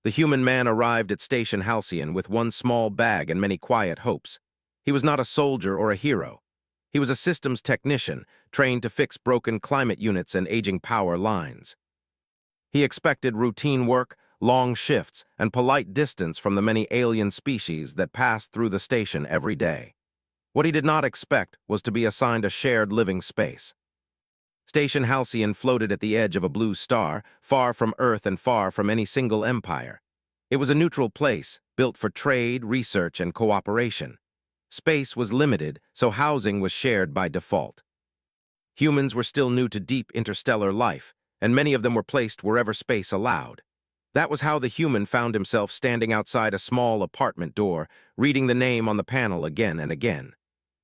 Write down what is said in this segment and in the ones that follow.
The human man arrived at Station Halcyon with one small bag and many quiet hopes. He was not a soldier or a hero. He was a systems technician, trained to fix broken climate units and aging power lines. He expected routine work, long shifts, and polite distance from the many alien species that passed through the station every day. What he did not expect was to be assigned a shared living space. Station Halcyon floated at the edge of a blue star, far from Earth and far from any single empire. It was a neutral place, built for trade, research, and cooperation. Space was limited, so housing was shared by default. Humans were still new to deep interstellar life, and many of them were placed wherever space allowed. That was how the human found himself standing outside a small apartment door, reading the name on the panel again and again.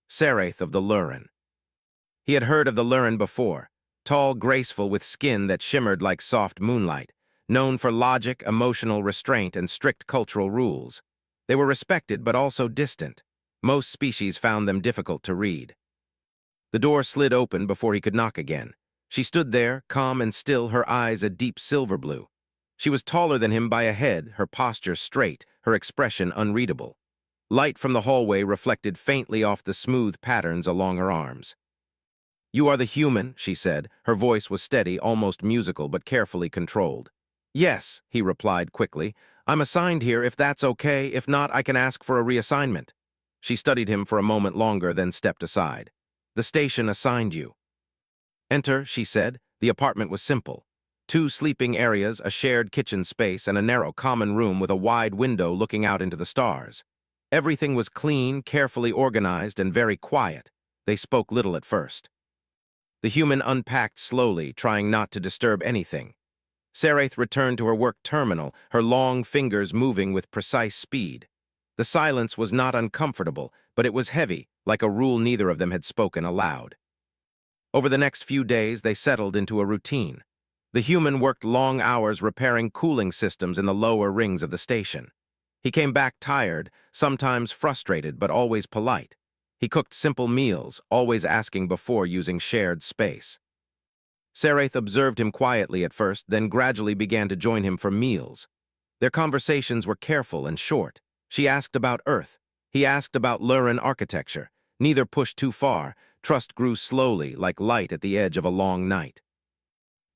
Saraith of the Lurin. He had heard of the Lurin before, tall, graceful, with skin that shimmered like soft moonlight, known for logic, emotional restraint, and strict cultural rules. They were respected but also distant. Most species found them difficult to read. The door slid open before he could knock again. She stood there, calm and still, her eyes a deep silver blue. She was taller than him by a head, her posture straight, her expression unreadable. Light from the hallway reflected faintly off the smooth patterns along her arms. "You are the human," she said. Her voice was steady, almost musical, but carefully controlled. "Yes," he replied quickly. "I'm assigned here if that's okay. If not, I can ask for a reassignment." She studied him for a moment longer, then stepped aside. "The station assigned you." "Enter," she said. The apartment was simple. 2 sleeping areas, a shared kitchen space, and a narrow common room with a wide window looking out into the stars. Everything was clean, carefully organized, and very quiet. They spoke little at first. The human unpacked slowly, trying not to disturb anything. Saraith returned to her work terminal, her long fingers moving with precise speed. The silence was not uncomfortable, but it was heavy, like a rule neither of them had spoken aloud. Over the next few days, they settled into a routine. The human worked long hours repairing cooling systems in the lower rings of the station. He came back tired, sometimes frustrated, but always polite. He cooked simple meals, always asking before using shared space. Saraith observed him quietly at first, then gradually began to join him for meals. Their conversations were careful and short. She asked about Earth. He asked about Lurin architecture. Neither pushed too far. Trust grew slowly, like light at the edge of a long night.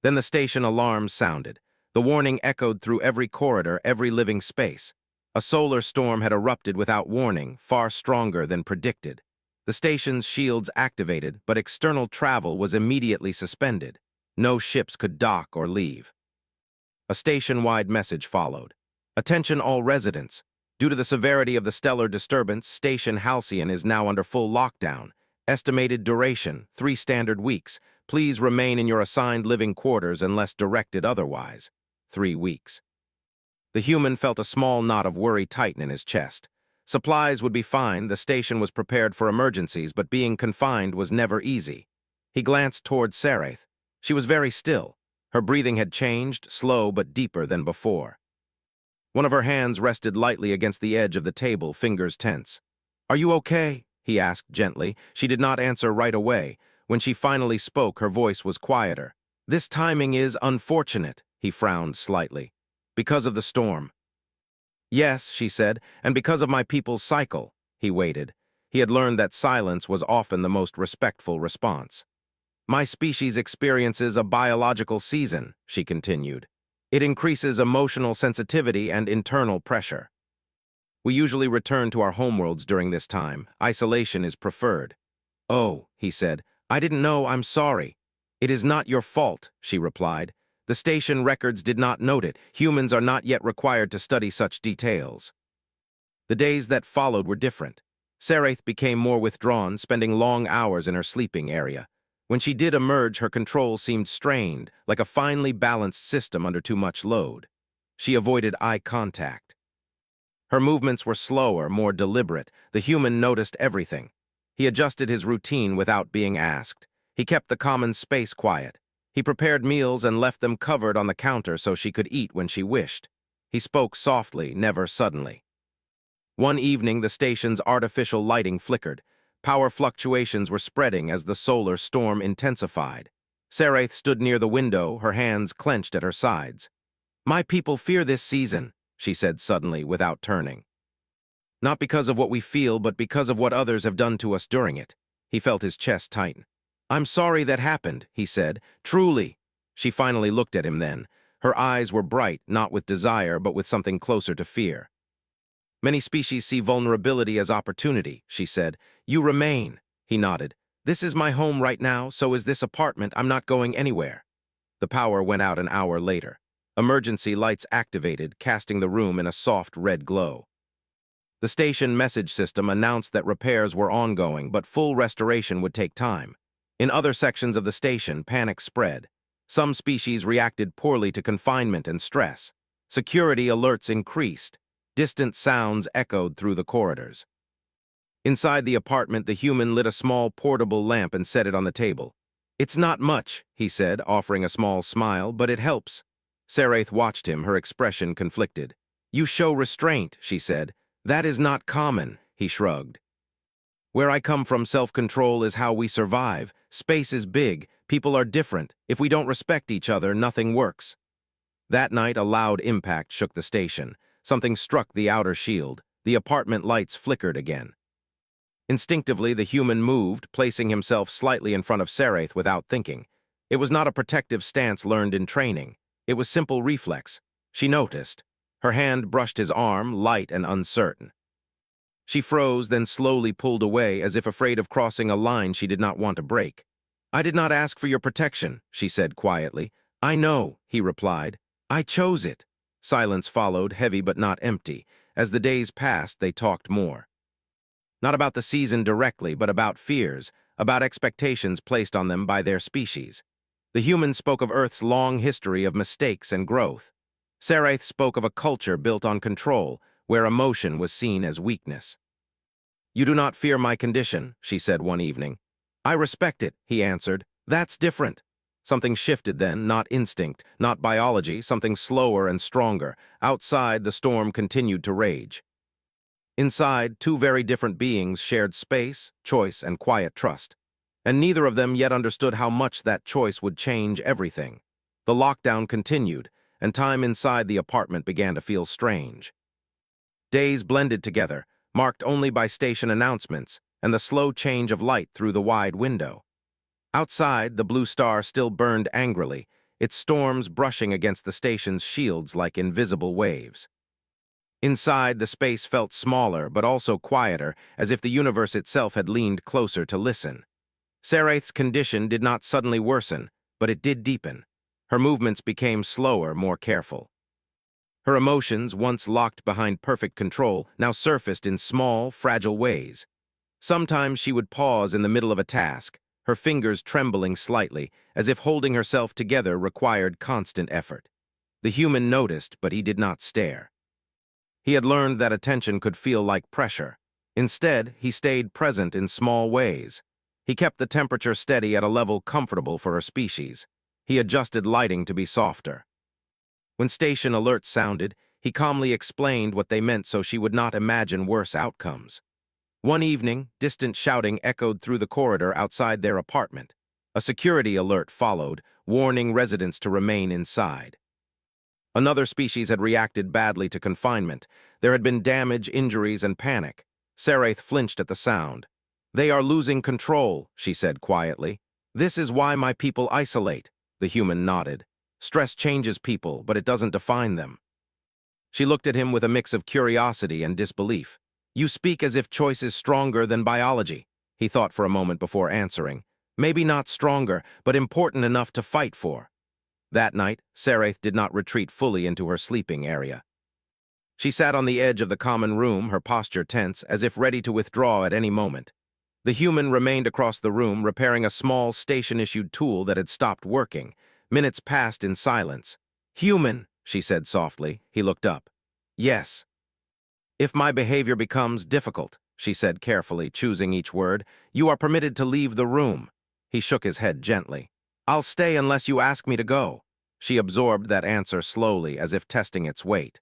Then the station alarms sounded. The warning echoed through every corridor, every living space. A solar storm had erupted without warning, far stronger than predicted. The station's shields activated, but external travel was immediately suspended. No ships could dock or leave. A station-wide message followed. "Attention all residents. Due to the severity of the stellar disturbance, Station Halcyon is now under full lockdown. Estimated duration, 3 standard weeks. Please remain in your assigned living quarters unless directed otherwise. 3 weeks. The human felt a small knot of worry tighten in his chest. Supplies would be fine, the station was prepared for emergencies, but being confined was never easy. He glanced toward Saraith. She was very still. Her breathing had changed, slow but deeper than before. One of her hands rested lightly against the edge of the table, fingers tense. "Are you okay?" he asked gently. She did not answer right away. When she finally spoke, her voice was quieter. "This timing is unfortunate," he frowned slightly. "Because of the storm." "Yes," she said, "and because of my people's cycle." He waited. He had learned that silence was often the most respectful response. "My species experiences a biological season," she continued. "It increases emotional sensitivity and internal pressure. We usually return to our homeworlds during this time. Isolation is preferred." "Oh," he said, "I didn't know, I'm sorry." "It is not your fault," she replied. "The station records did not note it. Humans are not yet required to study such details." The days that followed were different. Saraith became more withdrawn, spending long hours in her sleeping area. When she did emerge, her control seemed strained, like a finely balanced system under too much load. She avoided eye contact. Her movements were slower, more deliberate. The human noticed everything. He adjusted his routine without being asked. He kept the common space quiet. He prepared meals and left them covered on the counter so she could eat when she wished. He spoke softly, never suddenly. One evening, the station's artificial lighting flickered. Power fluctuations were spreading as the solar storm intensified. Saraith stood near the window, her hands clenched at her sides. "My people fear this season," she said suddenly, without turning. Not because of what we feel, but because of what others have done to us during it. He felt his chest tighten. I'm sorry that happened, he said. Truly. She finally looked at him then. Her eyes were bright, not with desire, but with something closer to fear. Many species see vulnerability as opportunity, she said. You remain. He nodded. This is my home right now, so is this apartment. I'm not going anywhere. The power went out an hour later. Emergency lights activated, casting the room in a soft red glow. The station message system announced that repairs were ongoing, but full restoration would take time. In other sections of the station, panic spread. Some species reacted poorly to confinement and stress. Security alerts increased. Distant sounds echoed through the corridors. Inside the apartment, the human lit a small portable lamp and set it on the table. It's not much, he said, offering a small smile, but it helps. Saraith watched him, her expression conflicted. You show restraint, she said. That is not common, he shrugged. Where I come from, self-control is how we survive. Space is big, people are different. If we don't respect each other, nothing works. That night, a loud impact shook the station. Something struck the outer shield. The apartment lights flickered again. Instinctively, the human moved, placing himself slightly in front of Saraith without thinking. It was not a protective stance learned in training. It was simple reflex. She noticed. Her hand brushed his arm, light and uncertain. She froze, then slowly pulled away, as if afraid of crossing a line she did not want to break. I did not ask for your protection, she said quietly. I know, he replied. I chose it. Silence followed, heavy but not empty. As the days passed, they talked more. Not about the season directly, but about fears, about expectations placed on them by their species. The humans spoke of Earth's long history of mistakes and growth. Saraith spoke of a culture built on control, where emotion was seen as weakness. You do not fear my condition, she said one evening. I respect it, he answered. That's different. Something shifted then, not instinct, not biology, something slower and stronger. Outside, the storm continued to rage. Inside, two very different beings shared space, choice, and quiet trust. And neither of them yet understood how much that choice would change everything. The lockdown continued, and time inside the apartment began to feel strange. Days blended together, marked only by station announcements and the slow change of light through the wide window. Outside, the blue star still burned angrily, its storms brushing against the station's shields like invisible waves. Inside, the space felt smaller, but also quieter, as if the universe itself had leaned closer to listen. Saraith's condition did not suddenly worsen, but it did deepen. Her movements became slower, more careful. Her emotions, once locked behind perfect control, now surfaced in small, fragile ways. Sometimes she would pause in the middle of a task, her fingers trembling slightly, as if holding herself together required constant effort. The human noticed, but he did not stare. He had learned that attention could feel like pressure. Instead, he stayed present in small ways. He kept the temperature steady at a level comfortable for her species. He adjusted lighting to be softer. When station alerts sounded, he calmly explained what they meant so she would not imagine worse outcomes. One evening, distant shouting echoed through the corridor outside their apartment. A security alert followed, warning residents to remain inside. Another species had reacted badly to confinement. There had been damage, injuries, and panic. Saraith flinched at the sound. They are losing control, she said quietly. This is why my people isolate. The human nodded. Stress changes people, but it doesn't define them. She looked at him with a mix of curiosity and disbelief. You speak as if choice is stronger than biology. He thought for a moment before answering. Maybe not stronger, but important enough to fight for. That night, Saraith did not retreat fully into her sleeping area. She sat on the edge of the common room, her posture tense, as if ready to withdraw at any moment. The human remained across the room, repairing a small station-issued tool that had stopped working. Minutes passed in silence. Human, she said softly. He looked up. Yes. If my behavior becomes difficult, she said carefully, choosing each word, you are permitted to leave the room. He shook his head gently. I'll stay unless you ask me to go. She absorbed that answer slowly, as if testing its weight.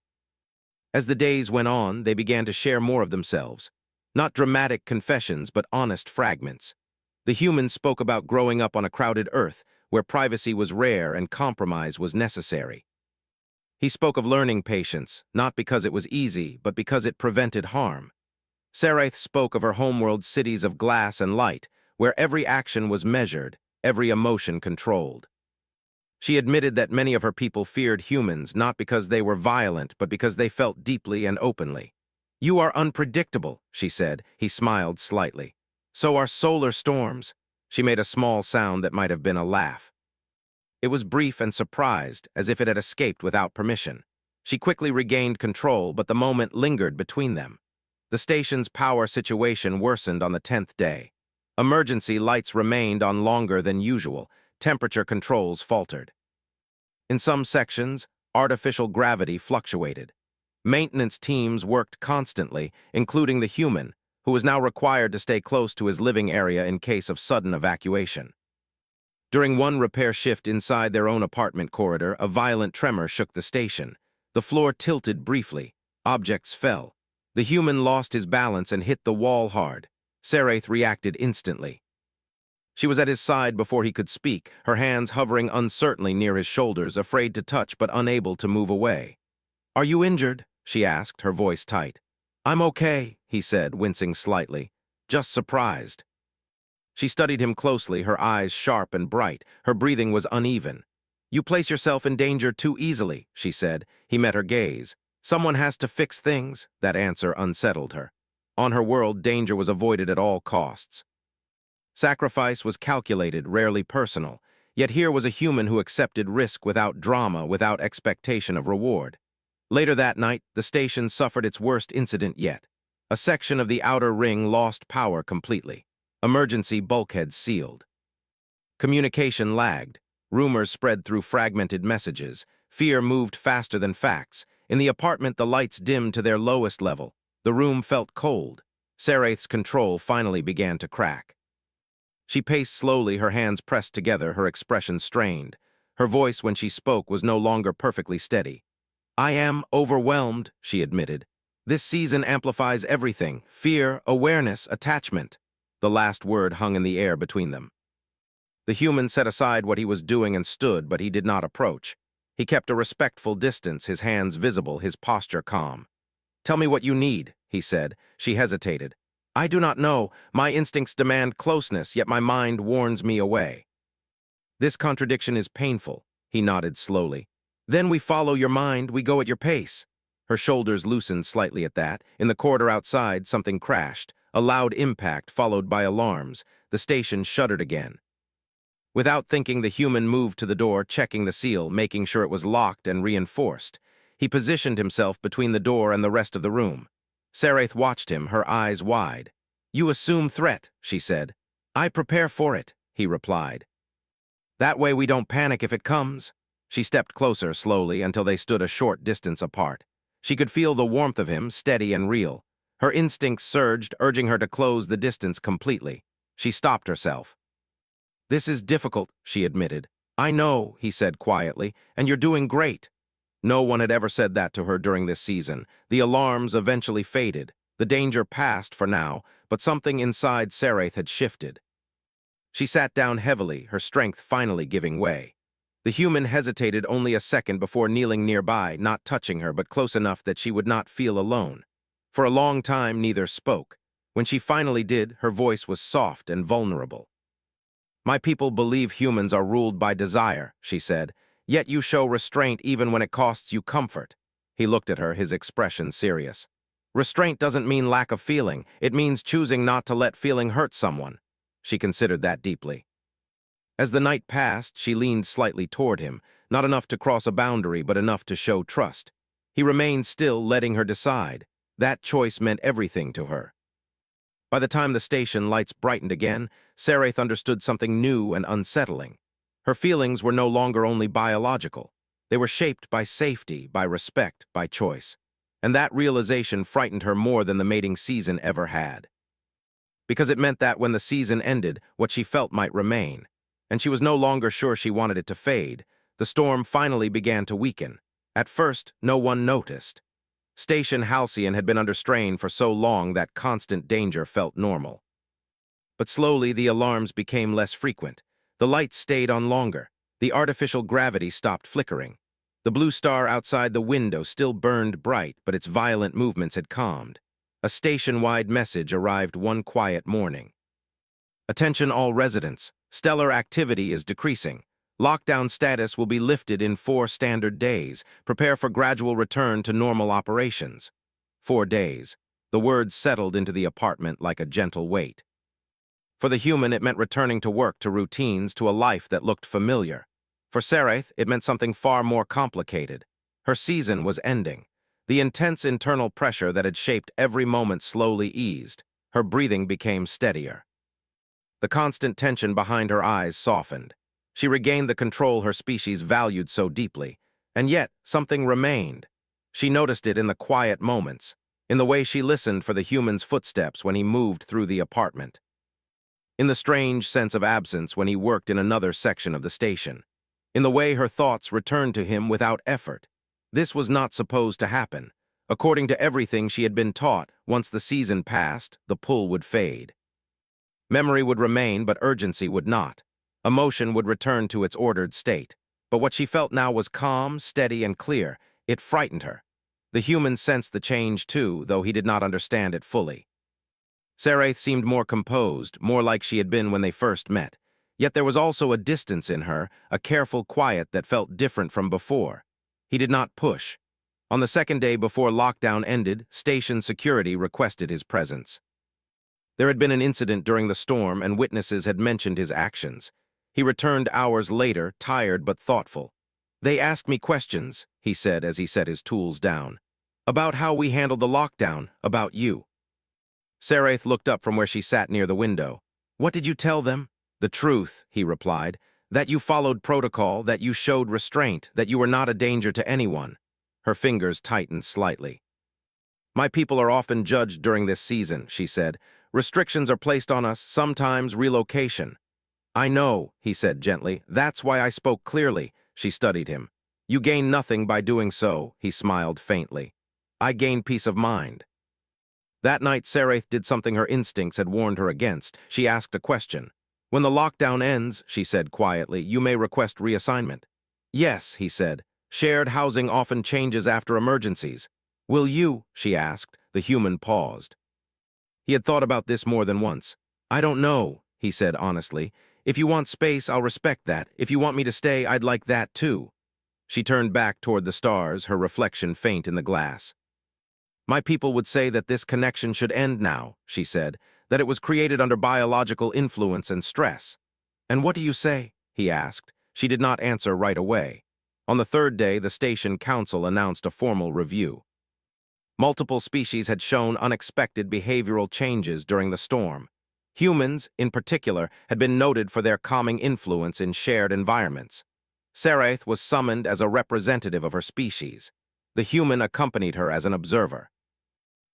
As the days went on, they began to share more of themselves. Not dramatic confessions, but honest fragments. The human spoke about growing up on a crowded Earth, where privacy was rare and compromise was necessary. He spoke of learning patience, not because it was easy, but because it prevented harm. Saraith spoke of her homeworld cities of glass and light, where every action was measured, every emotion controlled. She admitted that many of her people feared humans not because they were violent, but because they felt deeply and openly. "You are unpredictable," she said. He smiled slightly. "So are solar storms." She made a small sound that might have been a laugh. It was brief and surprised, as if it had escaped without permission. She quickly regained control, but the moment lingered between them. The station's power situation worsened on the 10th day. Emergency lights remained on longer than usual. Temperature controls faltered. In some sections, artificial gravity fluctuated. Maintenance teams worked constantly, including the human, who was now required to stay close to his living area in case of sudden evacuation. During one repair shift inside their own apartment corridor, a violent tremor shook the station. The floor tilted briefly. Objects fell. The human lost his balance and hit the wall hard. Saraith reacted instantly. She was at his side before he could speak, her hands hovering uncertainly near his shoulders, afraid to touch but unable to move away. "Are you injured?" she asked, her voice tight. "I'm okay," he said, wincing slightly. "Just surprised." She studied him closely, her eyes sharp and bright. Her breathing was uneven. "You place yourself in danger too easily," she said. He met her gaze. "Someone has to fix things." That answer unsettled her. On her world, danger was avoided at all costs. Sacrifice was calculated, rarely personal. Yet here was a human who accepted risk without drama, without expectation of reward. Later that night, the station suffered its worst incident yet. A section of the outer ring lost power completely. Emergency bulkheads sealed. Communication lagged. Rumors spread through fragmented messages. Fear moved faster than facts. In the apartment, the lights dimmed to their lowest level. The room felt cold. Saraith's control finally began to crack. She paced slowly, her hands pressed together, her expression strained. Her voice, when she spoke, was no longer perfectly steady. "I am overwhelmed," she admitted. "This season amplifies everything: fear, awareness, attachment." The last word hung in the air between them. The human set aside what he was doing and stood, but he did not approach. He kept a respectful distance, his hands visible, his posture calm. "Tell me what you need," he said. She hesitated. "I do not know. My instincts demand closeness, yet my mind warns me away." "This contradiction is painful," he nodded slowly. "Then we follow your mind, we go at your pace." Her shoulders loosened slightly at that. In the corridor outside, something crashed. A loud impact, followed by alarms. The station shuddered again. Without thinking, the human moved to the door, checking the seal, making sure it was locked and reinforced. He positioned himself between the door and the rest of the room. Saraith watched him, her eyes wide. "You assume threat," she said. "I prepare for it," he replied. "That way we don't panic if it comes." She stepped closer slowly until they stood a short distance apart. She could feel the warmth of him, steady and real. Her instincts surged, urging her to close the distance completely. She stopped herself. "This is difficult," she admitted. "I know," he said quietly, "and you're doing great." No one had ever said that to her during this season. The alarms eventually faded. The danger passed for now, but something inside Saraith had shifted. She sat down heavily, her strength finally giving way. The human hesitated only a second before kneeling nearby, not touching her, but close enough that she would not feel alone. For a long time, neither spoke. When she finally did, her voice was soft and vulnerable. "My people believe humans are ruled by desire," she said, "yet you show restraint even when it costs you comfort." He looked at her, his expression serious. "Restraint doesn't mean lack of feeling. It means choosing not to let feeling hurt someone." She considered that deeply. As the night passed, she leaned slightly toward him, not enough to cross a boundary, but enough to show trust. He remained still, letting her decide. That choice meant everything to her. By the time the station lights brightened again, Saraith understood something new and unsettling. Her feelings were no longer only biological. They were shaped by safety, by respect, by choice. And that realization frightened her more than the mating season ever had. Because it meant that when the season ended, what she felt might remain. And she was no longer sure she wanted it to fade. The storm finally began to weaken. At first, no one noticed. Station Halcyon had been under strain for so long that constant danger felt normal. But slowly, the alarms became less frequent. The lights stayed on longer. The artificial gravity stopped flickering. The blue star outside the window still burned bright, but its violent movements had calmed. A station-wide message arrived one quiet morning. Attention all residents. Stellar activity is decreasing. Lockdown status will be lifted in 4 standard days. Prepare for gradual return to normal operations. 4 days. The words settled into the apartment like a gentle weight. For the human, it meant returning to work, to routines, to a life that looked familiar. For Sereth, it meant something far more complicated. Her season was ending. The intense internal pressure that had shaped every moment slowly eased. Her breathing became steadier. The constant tension behind her eyes softened. She regained the control her species valued so deeply. And yet, something remained. She noticed it in the quiet moments, in the way she listened for the human's footsteps when he moved through the apartment, in the strange sense of absence when he worked in another section of the station, in the way her thoughts returned to him without effort. This was not supposed to happen. According to everything she had been taught, once the season passed, the pull would fade. Memory would remain, but urgency would not. Emotion would return to its ordered state. But what she felt now was calm, steady, and clear. It frightened her. The human sensed the change too, though he did not understand it fully. Sereth seemed more composed, more like she had been when they first met. Yet there was also a distance in her, a careful quiet that felt different from before. He did not push. On the second day before lockdown ended, station security requested his presence. There had been an incident during the storm, and witnesses had mentioned his actions. He returned hours later, tired but thoughtful. "They asked me questions," he said as he set his tools down. "About how we handled the lockdown, about you." Sereth looked up from where she sat near the window. "What did you tell them?" "The truth," he replied. "That you followed protocol, that you showed restraint, that you were not a danger to anyone." Her fingers tightened slightly. "My people are often judged during this season," she said. "Restrictions are placed on us, sometimes relocation." "I know," he said gently. "That's why I spoke clearly." She studied him. "You gain nothing by doing so," he smiled faintly. "I gain peace of mind." That night, Sereth did something her instincts had warned her against. She asked a question. "When the lockdown ends," she said quietly, "you may request reassignment." "Yes," he said. "Shared housing often changes after emergencies." "Will you?" she asked. The human paused. He had thought about this more than once. "I don't know," he said honestly. "If you want space, I'll respect that. If you want me to stay, I'd like that too." She turned back toward the stars, her reflection faint in the glass. "My people would say that this connection should end now," she said, "that it was created under biological influence and stress." "And what do you say?" he asked. She did not answer right away. On the third day, the station council announced a formal review. Multiple species had shown unexpected behavioral changes during the storm. Humans, in particular, had been noted for their calming influence in shared environments. Sereth was summoned as a representative of her species. The human accompanied her as an observer.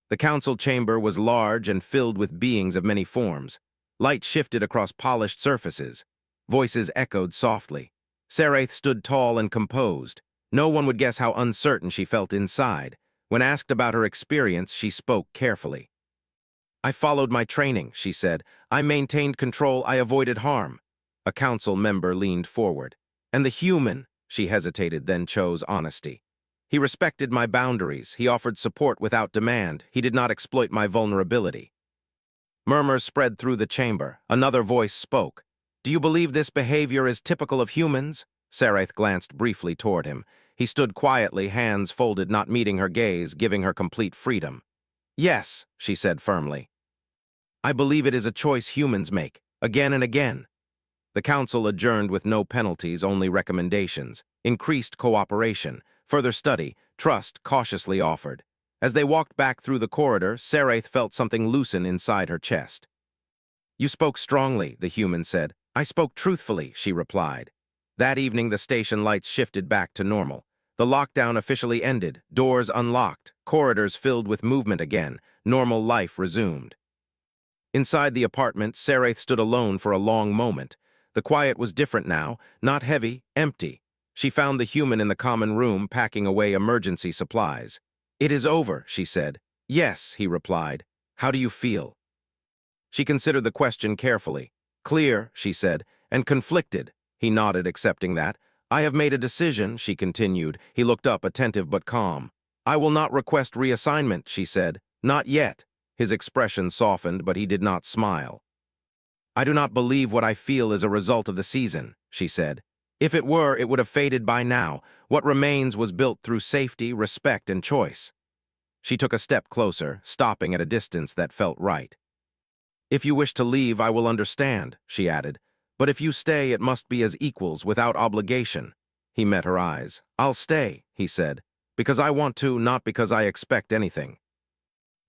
The council chamber was large and filled with beings of many forms. Light shifted across polished surfaces. Voices echoed softly. Sereth stood tall and composed. No one would guess how uncertain she felt inside. When asked about her experience, she spoke carefully. "I followed my training," she said. "I maintained control, I avoided harm." A council member leaned forward. "And the human," she hesitated, then chose honesty. "He respected my boundaries. He offered support without demand. He did not exploit my vulnerability." Murmurs spread through the chamber. Another voice spoke. "Do you believe this behavior is typical of humans?" Sereth glanced briefly toward him. He stood quietly, hands folded, not meeting her gaze, giving her complete freedom. "Yes," she said firmly. "I believe it is a choice humans make, again and again." The council adjourned with no penalties, only recommendations. Increased cooperation, further study, trust cautiously offered. As they walked back through the corridor, Sereth felt something loosen inside her chest. "You spoke strongly," the human said. "I spoke truthfully," she replied. That evening, the station lights shifted back to normal. The lockdown officially ended, doors unlocked, corridors filled with movement again, normal life resumed. Inside the apartment, Sereth stood alone for a long moment. The quiet was different now, not heavy, empty. She found the human in the common room packing away emergency supplies. "It is over," she said. "Yes," he replied. "How do you feel?" She considered the question carefully. "Clear," she said, "and conflicted." He nodded, accepting that. I have made a decision, she continued. He looked up, attentive but calm. I will not request reassignment, she said. Not yet. His expression softened, but he did not smile. I do not believe what I feel is a result of the season, she said. If it were, it would have faded by now. What remains was built through safety, respect, and choice. She took a step closer, stopping at a distance that felt right. If you wish to leave, I will understand, she added. But if you stay, it must be as equals, without obligation. He met her eyes. I'll stay, he said, because I want to, not because I expect anything.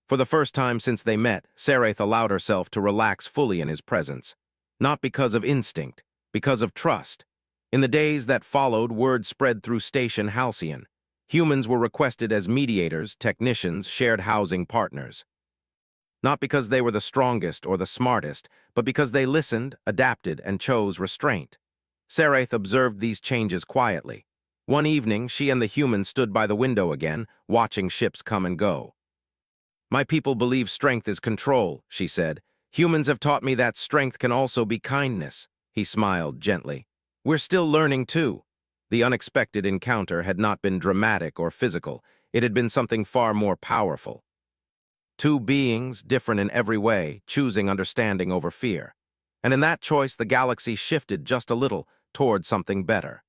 For the first time since they met, Saraith allowed herself to relax fully in his presence. Not because of instinct, because of trust. In the days that followed, word spread through Station Halcyon. Humans were requested as mediators, technicians, shared housing partners. Not because they were the strongest or the smartest, but because they listened, adapted, and chose restraint. Saraith observed these changes quietly. One evening, she and the humans stood by the window again, watching ships come and go. My people believe strength is control, she said. Humans have taught me that strength can also be kindness. He smiled gently. We're still learning too. The unexpected encounter had not been dramatic or physical. It had been something far more powerful. Two beings, different in every way, choosing understanding over fear. And in that choice, the galaxy shifted just a little toward something better.